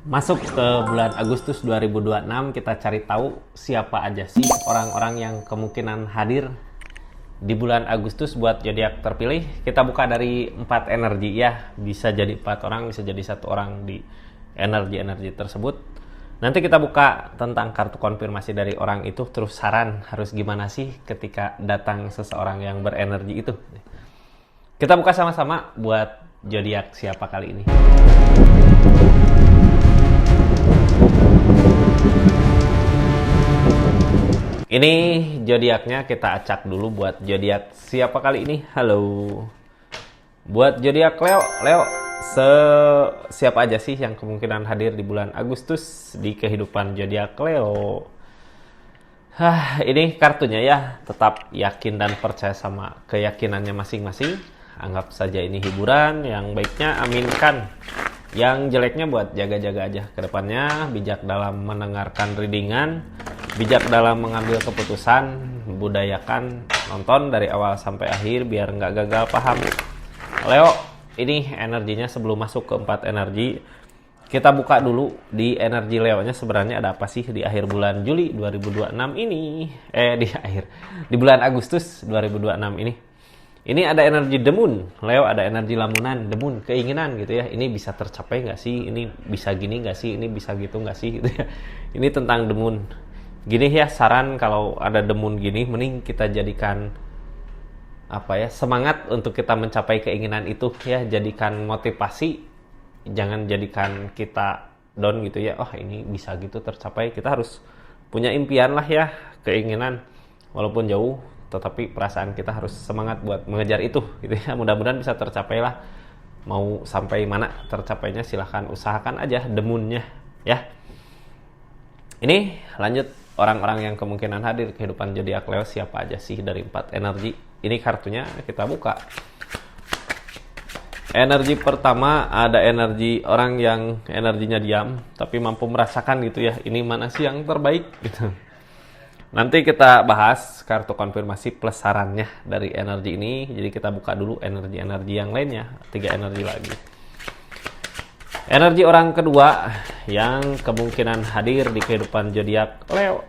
Masuk ke bulan Agustus 2026, kita cari tahu siapa aja sih orang-orang yang kemungkinan hadir di bulan Agustus buat zodiak terpilih. Kita buka dari 4 energi ya, bisa jadi 4 orang, bisa jadi 1 orang di energi-energi tersebut. Nanti kita buka tentang kartu konfirmasi dari orang itu, terus saran harus gimana sih ketika datang seseorang yang berenergi itu. Kita buka sama-sama buat zodiak siapa kali ini. Ini zodiaknya kita acak dulu buat zodiak siapa kali ini. Halo. Buat zodiak Leo, siapa aja sih yang kemungkinan hadir di bulan Agustus di kehidupan zodiak Leo? Ini kartunya ya, tetap yakin dan percaya sama keyakinannya masing-masing. Anggap saja ini hiburan, yang baiknya aminkan. Yang jeleknya buat jaga-jaga aja ke depannya, bijak dalam mendengarkan readingan, bijak dalam mengambil keputusan, budayakan nonton dari awal sampai akhir biar nggak gagal paham. Leo, ini energinya sebelum masuk ke 4 energi, kita buka dulu di energi Leo-nya sebenarnya ada apa sih di akhir bulan Juli 2026 ini. Di bulan Agustus 2026 ini. Ini ada energi The Moon, Leo ada energi lamunan, The Moon, keinginan gitu ya. Ini bisa tercapai nggak sih? Ini bisa gini nggak sih? Ini bisa gitu nggak sih? Gitu ya. Ini tentang The Moon. Gini ya, saran kalau ada The Moon gini, mending kita jadikan semangat untuk kita mencapai keinginan itu ya. Jadikan motivasi, jangan jadikan kita down gitu ya. Oh ini bisa gitu tercapai. Kita harus punya impian lah ya, keinginan walaupun jauh. Tetapi perasaan kita harus semangat buat mengejar itu gitu ya. Mudah-mudahan bisa tercapai lah. Mau sampai mana tercapainya silahkan usahakan aja demunnya ya. Ini lanjut orang-orang yang kemungkinan hadir kehidupan zodiak Leo siapa aja sih dari 4 energi. Ini kartunya kita buka. Energi pertama ada energi orang yang energinya diam tapi mampu merasakan gitu ya. Ini mana sih yang terbaik gitu. Nanti kita bahas kartu konfirmasi plus sarannya dari energi ini. Jadi kita buka dulu energi-energi yang lainnya. 3 energi lagi. Energi orang kedua yang kemungkinan hadir di kehidupan zodiak Leo.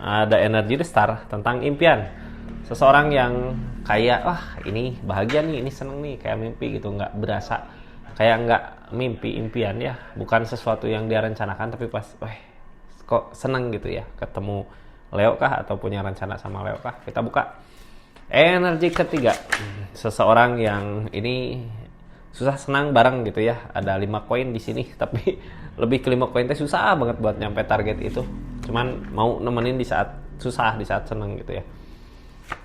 Ada energi The Star tentang impian. Seseorang yang kayak, ini bahagia nih, ini seneng nih, kayak mimpi gitu. Nggak berasa, kayak nggak mimpi impian ya. Bukan sesuatu yang dia rencanakan, tapi pas, kok seneng gitu ya ketemu Leo kah atau punya rencana sama Leo kah. Kita buka energi ketiga, seseorang yang ini susah senang bareng gitu ya. Ada 5 koin di sini tapi lebih ke 5 koin teh susah banget buat nyampe target itu, cuman mau nemenin di saat susah, di saat seneng gitu ya.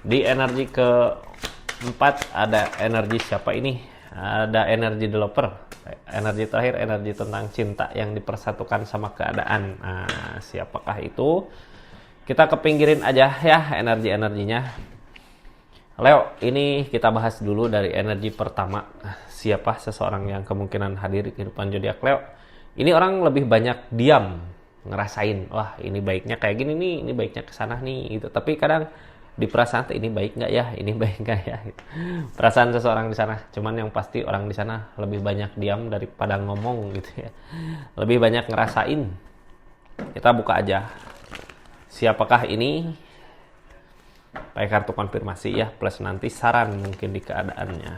Di energi keempat ada energi siapa ini, ada energi developer. Energi terakhir, energi tentang cinta yang dipersatukan sama keadaan. Nah, siapakah itu? Kita kepinggirin aja ya energi-energinya. Leo, ini kita bahas dulu dari energi pertama. Siapa seseorang yang kemungkinan hadir di kehidupan zodiak Leo? Ini orang lebih banyak diam, ngerasain, wah ini baiknya kayak gini nih, ini baiknya kesana nih gitu. Tapi kadang di perasaan ini baik nggak ya, ini baik nggak ya gitu. Perasaan seseorang di sana, cuman yang pasti orang di sana lebih banyak diam daripada ngomong gitu ya, lebih banyak ngerasain. Kita buka aja siapakah ini, pakai kartu konfirmasi ya plus nanti saran mungkin di keadaannya.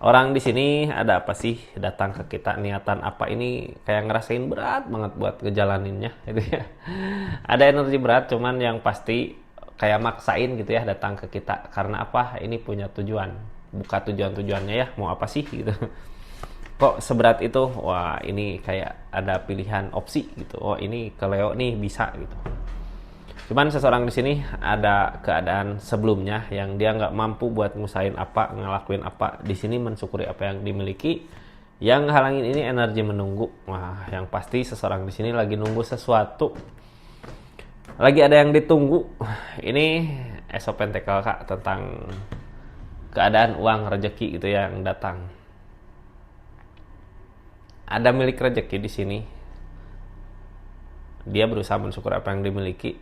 Orang di sini ada apa sih, datang ke kita niatan apa, ini kayak ngerasain berat banget buat ngejalaninnya gitu ya. Ada energi berat, cuman yang pasti kayak maksain gitu ya datang ke kita karena apa, ini punya tujuan. Buka tujuan-tujuannya ya, mau apa sih gitu. Kok seberat itu? Wah ini kayak ada pilihan opsi gitu. Oh ini ke Leo nih bisa gitu. Cuman seseorang di sini ada keadaan sebelumnya yang dia nggak mampu buat ngusahain apa, ngelakuin apa. Di sini mensyukuri apa yang dimiliki. Yang halangin ini energi menunggu. Wah yang pasti seseorang di sini lagi nunggu sesuatu. Lagi ada yang ditunggu. Ini Ace of Pentacles Kak, tentang keadaan uang rezeki gitu ya yang datang. Ada milik rezeki di sini. Dia berusaha mensyukur apa yang dimiliki.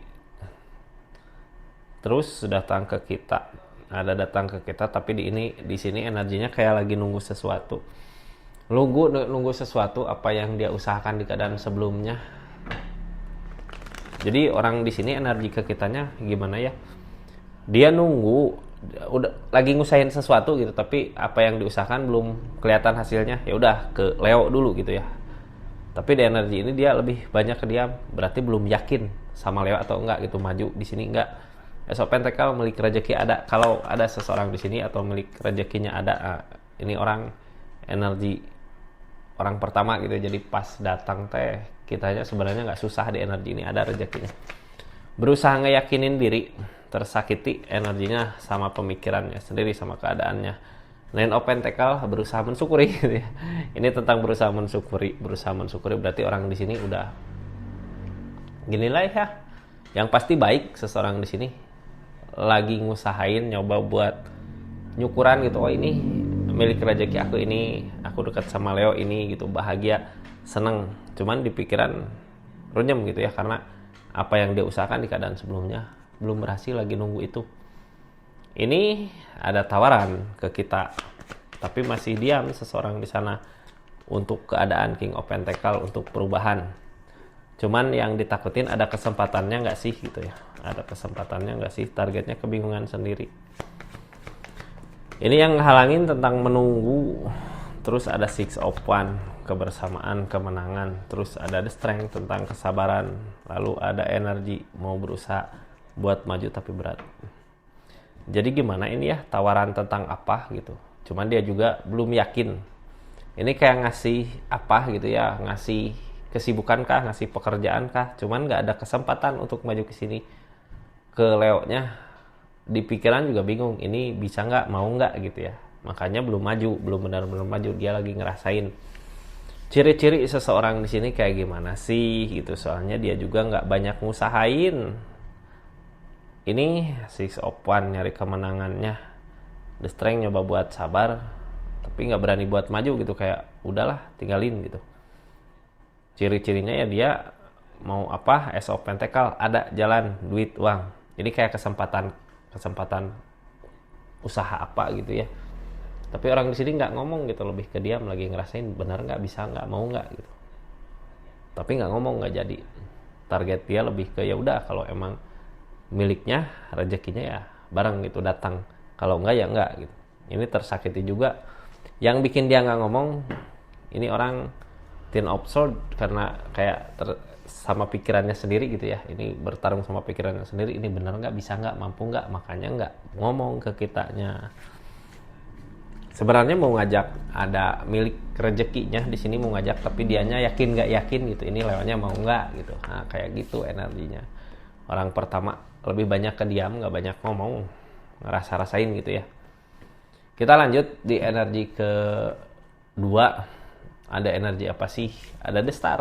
Terus datang ke kita. Ada datang ke kita tapi di sini energinya kayak lagi nunggu sesuatu. nunggu sesuatu apa yang dia usahakan di keadaan sebelumnya. Jadi orang di sini energi ke kitanya gimana ya, dia nunggu, udah lagi ngusahain sesuatu gitu, tapi apa yang diusahakan belum kelihatan hasilnya, ya udah ke Leo dulu gitu ya. Tapi di energi ini dia lebih banyak ke diam, berarti belum yakin sama Leo atau enggak gitu, maju di sini enggak. Ace of Pentacle, milik rezeki ada. Kalau ada seseorang di sini atau milik rezekinya ada, ini orang energi orang pertama gitu. Jadi pas datang teh kitanya sebenarnya nggak susah di energi ini, ada rezekinya. Berusaha ngeyakinin diri, tersakiti energinya sama pemikirannya sendiri, sama keadaannya. Nine of Pentacle, berusaha mensyukuri gitu ya. Ini tentang berusaha mensyukuri berarti orang di sini udah ginilah ya. Yang pasti baik seseorang di sini lagi ngusahain nyoba buat nyukuran gitu. Oh ini milik rezeki aku, ini aku dekat sama Leo ini gitu, bahagia, seneng. Cuman di pikiran runyem gitu ya, karena apa yang dia usahakan di keadaan sebelumnya belum berhasil, lagi nunggu itu. Ini ada tawaran ke kita, tapi masih diam seseorang di sana untuk keadaan King of Pentacle, untuk perubahan. Cuman yang ditakutin ada kesempatannya nggak sih gitu ya, ada kesempatannya nggak sih, targetnya kebingungan sendiri. Ini yang halangin tentang menunggu. Terus ada Six of Wands, kebersamaan, kemenangan. Terus ada The Strength, tentang kesabaran. Lalu ada energi, mau berusaha buat maju tapi berat. Jadi gimana ini ya, tawaran tentang apa gitu. Cuman dia juga belum yakin. Ini kayak ngasih apa gitu ya, ngasih kesibukan kah, ngasih pekerjaan kah. Cuman nggak ada kesempatan untuk maju ke sini. Ke Leo-nya di pikiran juga bingung, ini bisa nggak, mau nggak gitu ya. Makanya belum maju, belum benar-benar maju. Dia lagi ngerasain ciri-ciri seseorang di sini kayak gimana sih gitu. Soalnya dia juga nggak banyak ngusahain. Ini Six of Wands, nyari kemenangannya. The Strength, nyoba buat sabar tapi nggak berani buat maju gitu, kayak udahlah tinggalin gitu. Ciri-cirinya ya dia mau apa, Ace of Pentacle, ada jalan, duit, uang. Jadi kayak kesempatan usaha apa gitu ya. Tapi orang di sini nggak ngomong gitu, lebih ke diam, lagi ngerasain benar nggak, bisa nggak, mau nggak gitu. Tapi nggak ngomong, nggak jadi. Target dia lebih ke ya udah, kalau emang miliknya, rezekinya ya bareng gitu datang. Kalau enggak ya enggak gitu. Ini tersakiti juga. Yang bikin dia nggak ngomong, ini orang Ten of Swords, karena kayak sama pikirannya sendiri gitu ya. Ini bertarung sama pikirannya sendiri. Ini benar nggak, bisa nggak, mampu nggak, makanya nggak ngomong ke kitanya. Sebenarnya mau ngajak, ada milik rezekinya di sini mau ngajak, tapi dianya yakin nggak yakin gitu. Ini lewatnya mau nggak gitu. Nah kayak gitu energinya. Orang pertama lebih banyak ke diam, nggak banyak ngomong, ngerasa-rasain gitu ya. Kita lanjut di energi kedua. Ada energi apa sih? Ada The Star.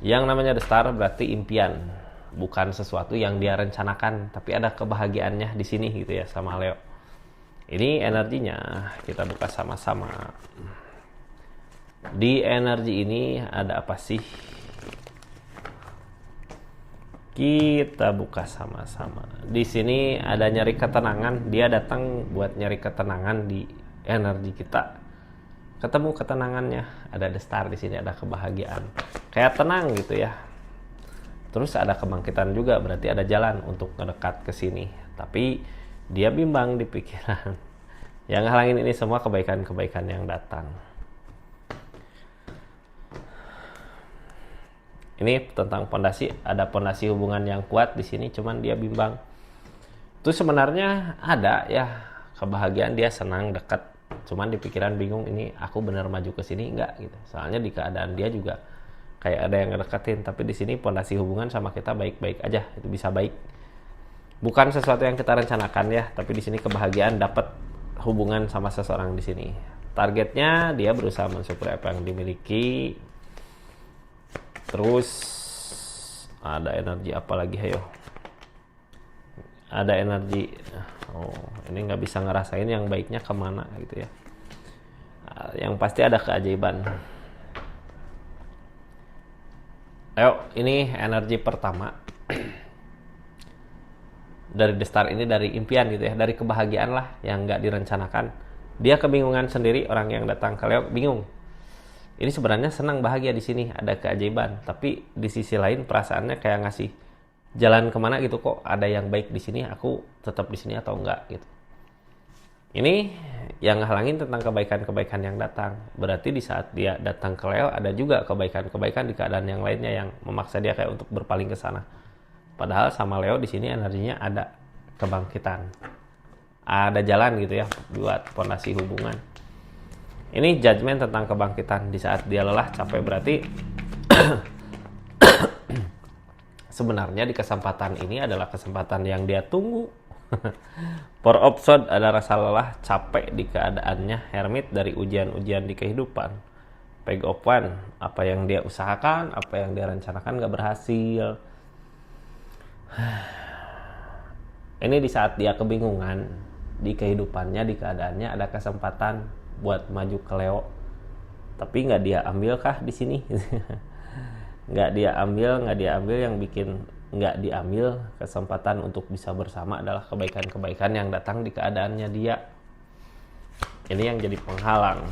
Yang namanya The Star berarti impian, bukan sesuatu yang dia rencanakan, tapi ada kebahagiaannya di sini gitu ya sama Leo. Ini energinya kita buka sama-sama. Di energi ini ada apa sih? Kita buka sama-sama. Di sini ada nyari ketenangan. Dia datang buat nyari ketenangan di energi kita. Ketemu ketenangannya. Ada The Star di sini, ada kebahagiaan. Kayak tenang gitu ya. Terus ada kebangkitan juga, berarti ada jalan untuk mendekat ke sini. Tapi dia bimbang di pikiran. Yang halangin ini semua kebaikan-kebaikan yang datang. Ini tentang pondasi, ada pondasi hubungan yang kuat di sini, cuman dia bimbang. Itu sebenarnya ada ya, kebahagiaan, dia senang dekat, cuman di pikiran bingung, ini aku benar maju ke sini enggak gitu. Soalnya di keadaan dia juga kayak ada yang ngedeketin, tapi di sini pondasi hubungan sama kita baik-baik aja, itu bisa baik. Bukan sesuatu yang kita rencanakan ya, tapi di sini kebahagiaan, dapat hubungan sama seseorang di sini. Targetnya dia berusaha mensyukuri apa yang dimiliki. Terus ada energi apa lagi, ayo? Ada energi, oh ini nggak bisa ngerasain yang baiknya kemana gitu ya. Yang pasti ada keajaiban. Ayo, ini energi pertama dari The Star ini, dari impian gitu ya, dari kebahagiaan lah yang nggak direncanakan. Dia kebingungan sendiri, orang yang datang ke Leo bingung. Ini sebenarnya senang bahagia di sini, ada keajaiban. Tapi di sisi lain perasaannya kayak ngasih jalan kemana gitu, kok ada yang baik di sini, aku tetap di sini atau enggak gitu. Ini yang ngehalangin tentang kebaikan-kebaikan yang datang. Berarti di saat dia datang ke Leo ada juga kebaikan-kebaikan di keadaan yang lainnya yang memaksa dia kayak untuk berpaling ke sana. Padahal sama Leo di sini energinya ada kebangkitan. Ada jalan gitu ya buat fondasi hubungan. Ini judgment tentang kebangkitan di saat dia lelah, capek, berarti sebenarnya di kesempatan ini adalah kesempatan yang dia tunggu. For Opsod ada rasa lelah, capek di keadaannya. Hermit dari ujian-ujian di kehidupan. Peg of One, apa yang dia usahakan, apa yang dia rencanakan gak berhasil. Ini di saat dia kebingungan di kehidupannya, di keadaannya, ada kesempatan buat maju ke Leo, tapi nggak dia ambil kah di sini? nggak dia ambil. Yang bikin nggak diambil kesempatan untuk bisa bersama adalah kebaikan-kebaikan yang datang di keadaannya dia. Ini yang jadi penghalang.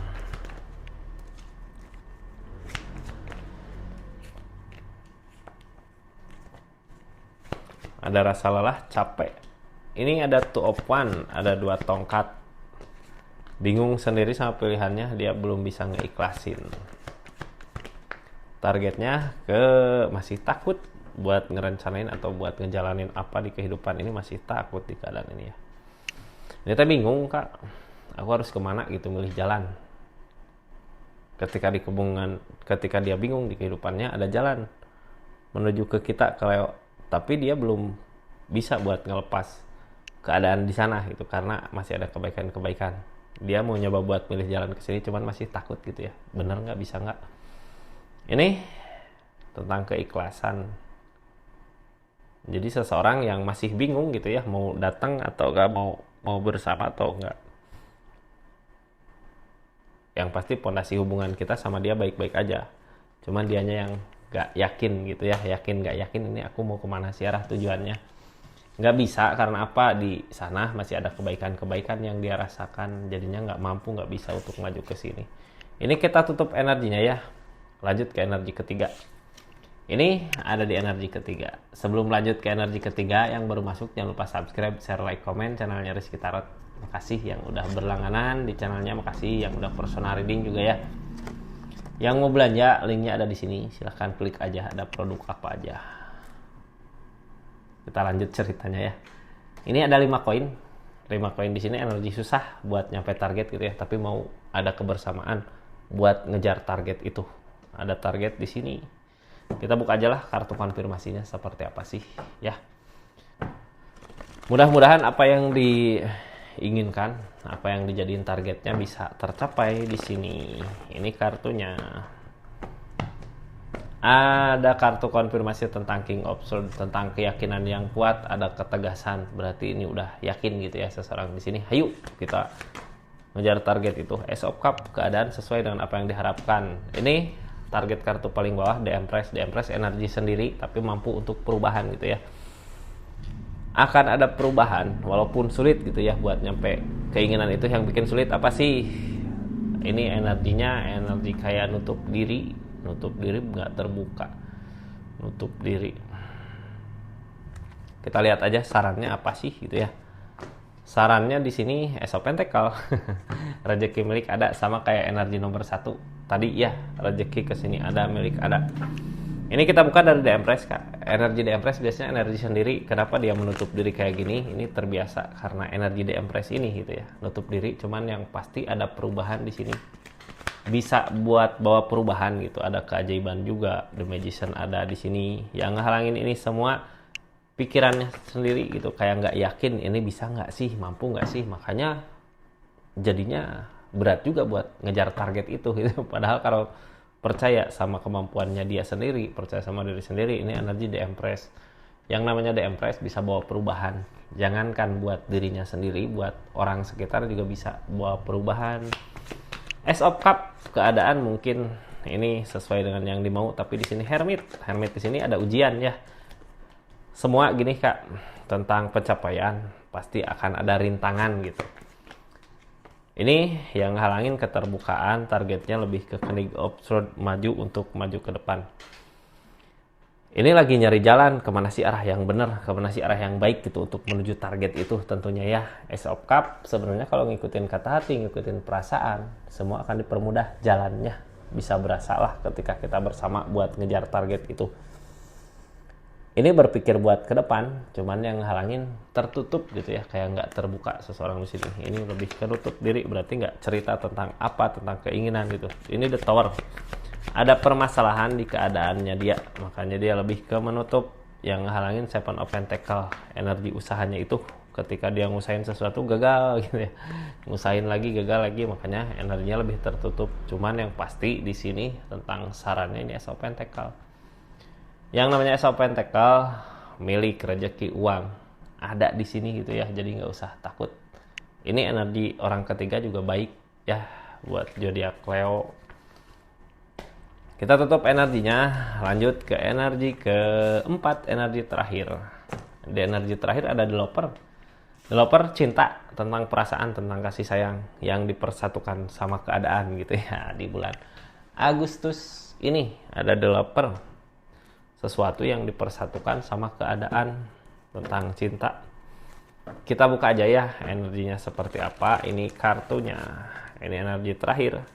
Ada rasa lelah, capek. Ini ada Two of One, ada 2 tongkat. Bingung sendiri sama pilihannya, dia belum bisa ngeikhlasin. Targetnya masih takut buat ngerencanain atau buat ngejalanin apa di kehidupan ini, masih takut di keadaan ini ya. Dia bingung, Kak, aku harus kemana gitu, milih jalan. Ketika dia bingung di kehidupannya, ada jalan menuju ke kita, ke Leo, tapi dia belum bisa buat ngelepas keadaan di sana gitu karena masih ada kebaikan-kebaikan. Dia mau nyoba buat milih jalan ke sini, cuman masih takut gitu ya. Bener nggak, bisa nggak? Ini tentang keikhlasan. Jadi seseorang yang masih bingung gitu ya, mau datang atau nggak, mau bersama atau nggak. Yang pasti pondasi hubungan kita sama dia baik-baik aja. Cuman dianya yang nggak yakin gitu ya, yakin nggak yakin ini aku mau kemana sih arah tujuannya. Nggak bisa, karena apa, di sana masih ada kebaikan-kebaikan yang dia rasakan, jadinya nggak mampu, nggak bisa untuk maju ke sini. Ini kita tutup energinya ya, lanjut ke energi ketiga. Ini ada di energi ketiga. Sebelum lanjut ke energi ketiga, yang baru masuk jangan lupa subscribe, share, like, komen channelnya Rizky Tarot. Makasih yang udah berlangganan di channelnya, makasih yang udah personal reading juga ya. Yang mau belanja, linknya ada di sini, silahkan klik aja, ada produk apa aja. Kita lanjut ceritanya ya. Ini ada 5 koin. 5 koin di sini energi susah buat nyampe target gitu ya, tapi mau ada kebersamaan buat ngejar target itu. Ada target di sini. Kita buka aja lah kartu konfirmasinya seperti apa sih ya. Mudah-mudahan apa yang diinginkan, apa yang dijadiin targetnya bisa tercapai di sini. Ini kartunya. Ada kartu konfirmasi tentang King of Swords, tentang keyakinan yang kuat, ada ketegasan. Berarti ini udah yakin gitu ya seseorang di sini. Ayo kita ngejar target itu. Ace of Cup, keadaan sesuai dengan apa yang diharapkan. Ini target kartu paling bawah, The Empress. The Empress energi sendiri tapi mampu untuk perubahan gitu ya. Akan ada perubahan walaupun sulit gitu ya buat nyampe keinginan itu. Yang bikin sulit apa sih? Ini energinya energi kayak nutup diri nggak terbuka, nutup diri. Kita lihat aja sarannya apa sih gitu ya. Sarannya di sini Ace of Pentacle. Rezeki milik ada, sama kayak energi nomor 1 tadi ya, rezeki kesini ada, milik ada. Ini kita buka dari The Empress, Kak. Energi The Empress biasanya energi sendiri. Kenapa dia menutup diri kayak gini? Ini terbiasa karena energi The Empress ini gitu ya, nutup diri. Cuman yang pasti ada perubahan di sini. Bisa buat bawa perubahan gitu, ada keajaiban juga. The Magician ada di sini. Yang ngehalangin ini semua pikirannya sendiri gitu, kayak nggak yakin ini bisa nggak sih, mampu nggak sih, makanya jadinya berat juga buat ngejar target itu gitu. Padahal kalau percaya sama kemampuannya dia sendiri, percaya sama diri sendiri, ini energi The Empress. Yang namanya The Empress bisa bawa perubahan. Jangankan buat dirinya sendiri, buat orang sekitar juga bisa bawa perubahan. Ace of Cup, keadaan mungkin ini sesuai dengan yang dimau, tapi di sini Hermit di sini ada ujian ya. Semua gini, Kak, tentang pencapaian pasti akan ada rintangan gitu. Ini yang halangin keterbukaan, targetnya lebih ke king offshore, maju untuk maju ke depan. Ini lagi nyari jalan kemana sih arah yang benar, kemana sih arah yang baik gitu untuk menuju target itu tentunya ya. Ace of Cup sebenarnya kalau ngikutin kata hati, ngikutin perasaan, semua akan dipermudah jalannya. Bisa berasa lah ketika kita bersama buat ngejar target itu. Ini berpikir buat ke depan, cuman yang halangin tertutup gitu ya, kayak nggak terbuka seseorang di sini. Ini lebih ketutup diri, berarti nggak cerita tentang apa, tentang keinginan gitu. Ini the tower. Ada permasalahan di keadaannya dia, makanya dia lebih ke menutup. Yang halangin seven of pentacle, energi usahanya itu ketika dia ngusahain sesuatu gagal gitu ya, ngusahain lagi gagal lagi, makanya energinya lebih tertutup. Cuman yang pasti di sini tentang sarannya ini Ace of Pentacle. Yang namanya Ace of Pentacle, milik rezeki uang ada di sini gitu ya, jadi nggak usah takut. Ini energi orang ketiga juga baik ya buat zodiak Leo. Kita tutup energinya, lanjut ke energi keempat, energi terakhir. Di energi terakhir ada developer. Developer cinta, tentang perasaan, tentang kasih sayang yang dipersatukan sama keadaan gitu ya di bulan Agustus ini. Ada developer, sesuatu yang dipersatukan sama keadaan, tentang cinta. Kita buka aja ya energinya seperti apa. Ini kartunya, ini energi terakhir.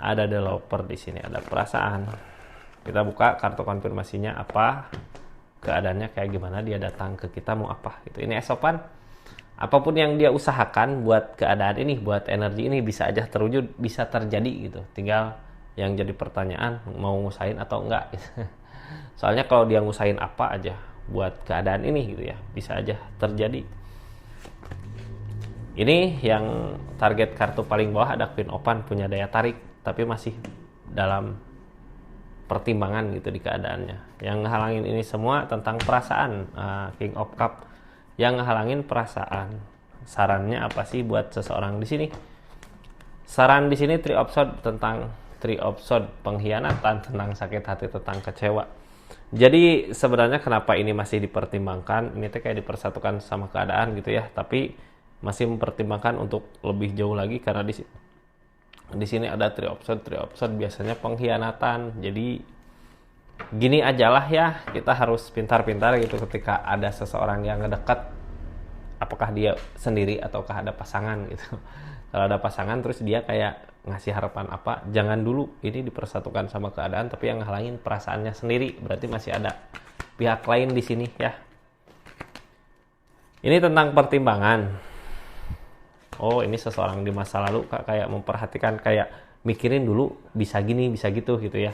Ada developer di sini, ada perasaan. Kita buka kartu konfirmasinya apa, keadaannya kayak gimana, dia datang ke kita mau apa gitu. Ini esopan, apapun yang dia usahakan buat keadaan ini, buat energi ini bisa aja terwujud, bisa terjadi gitu. Tinggal yang jadi pertanyaan mau ngusahain atau enggak gitu. Soalnya kalau dia ngusahain apa aja buat keadaan ini gitu ya, bisa aja terjadi. Ini yang target kartu paling bawah ada Queen Open, punya daya tarik tapi masih dalam pertimbangan gitu di keadaannya. Yang halangin ini semua tentang perasaan, King of Cup yang halangin perasaan. Sarannya apa sih buat seseorang di sini? Saran di sini Three of Swords, tentang Three of Swords, pengkhianatan, tentang sakit hati, tentang kecewa. Jadi sebenarnya kenapa ini masih dipertimbangkan? Ini tuh kayak dipersatukan sama keadaan gitu ya, tapi masih mempertimbangkan untuk lebih jauh lagi karena di sini ada Three of Swords biasanya pengkhianatan. Jadi gini ajalah ya, kita harus pintar-pintar gitu ketika ada seseorang yang ngedekat, apakah dia sendiri ataukah ada pasangan gitu. Kalau ada pasangan terus dia kayak ngasih harapan apa, jangan dulu, ini dipersatukan sama keadaan, tapi yang ngehalangin perasaannya sendiri, berarti masih ada pihak lain di sini ya. Ini tentang pertimbangan. Oh, ini seseorang di masa lalu kayak memperhatikan, kayak mikirin dulu bisa gini, bisa gitu ya.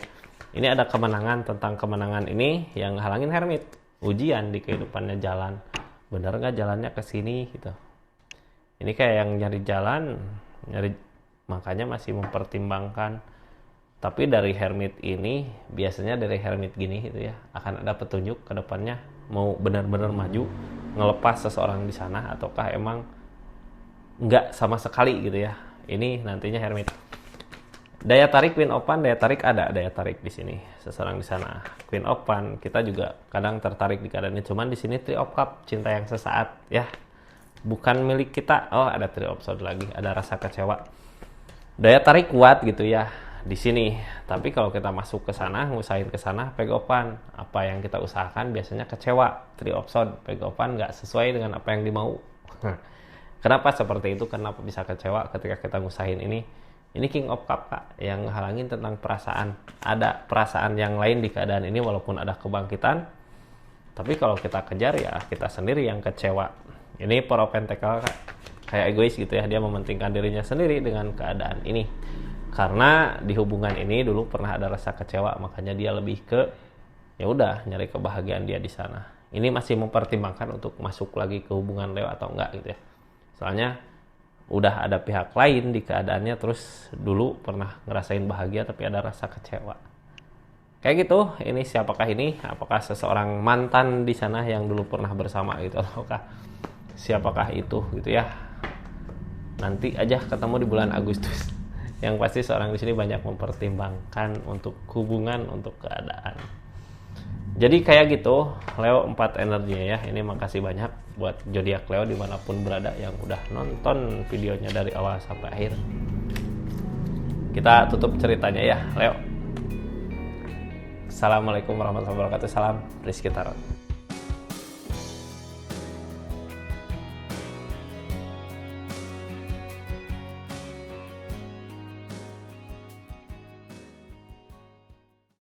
Ini ada kemenangan, tentang kemenangan ini yang halangin Hermit. Ujian di kehidupannya, jalan. Bener nggak jalannya ke sini gitu. Ini kayak yang nyari jalan, makanya masih mempertimbangkan. Tapi dari Hermit ini, biasanya dari Hermit gini gitu ya, akan ada petunjuk ke depannya, mau benar-benar maju, ngelepas seseorang di sana, ataukah emang nggak sama sekali gitu ya. Ini nantinya Hermit. Daya tarik Queen Open, daya tarik ada daya tarik di sini. Seseorang di sana. Queen Open, kita juga kadang tertarik di keadaan ini. Cuman di sini Three of Cup, cinta yang sesaat ya. Bukan milik kita. Oh, ada Three of Swords lagi, ada rasa kecewa. Daya tarik kuat gitu ya di sini. Tapi kalau kita masuk ke sana, ngusahain ke sana, pegopan, apa yang kita usahakan biasanya kecewa. Three of Swords, pegopan nggak sesuai dengan apa yang dimau. Kenapa seperti itu? Kenapa bisa kecewa ketika kita ngusahain ini? Ini King of Cup Kak, yang halangin tentang perasaan. Ada perasaan yang lain di keadaan ini walaupun ada kebangkitan. Tapi kalau kita kejar ya kita sendiri yang kecewa. Ini Four of Pentacle Kak, kayak egois gitu ya, dia mementingkan dirinya sendiri dengan keadaan ini. Karena di hubungan ini dulu pernah ada rasa kecewa, makanya dia lebih ke ya udah nyari kebahagiaan dia di sana. Ini masih mempertimbangkan untuk masuk lagi ke hubungan Leo atau enggak gitu ya. Soalnya udah ada pihak lain di keadaannya, terus dulu pernah ngerasain bahagia tapi ada rasa kecewa. Kayak gitu. Ini siapakah ini? Apakah seseorang mantan di sana yang dulu pernah bersama gitu, ataukah siapakah itu gitu ya. Nanti aja ketemu di bulan Agustus. Yang pasti seorang di sini banyak mempertimbangkan untuk hubungan, untuk keadaan. Jadi kayak gitu, Leo 4 energinya ya. Ini makasih banyak buat zodiak Leo dimanapun berada yang udah nonton videonya dari awal sampai akhir. Kita tutup ceritanya ya, Leo. Assalamualaikum warahmatullahi wabarakatuh. Salam Rizky Tarot.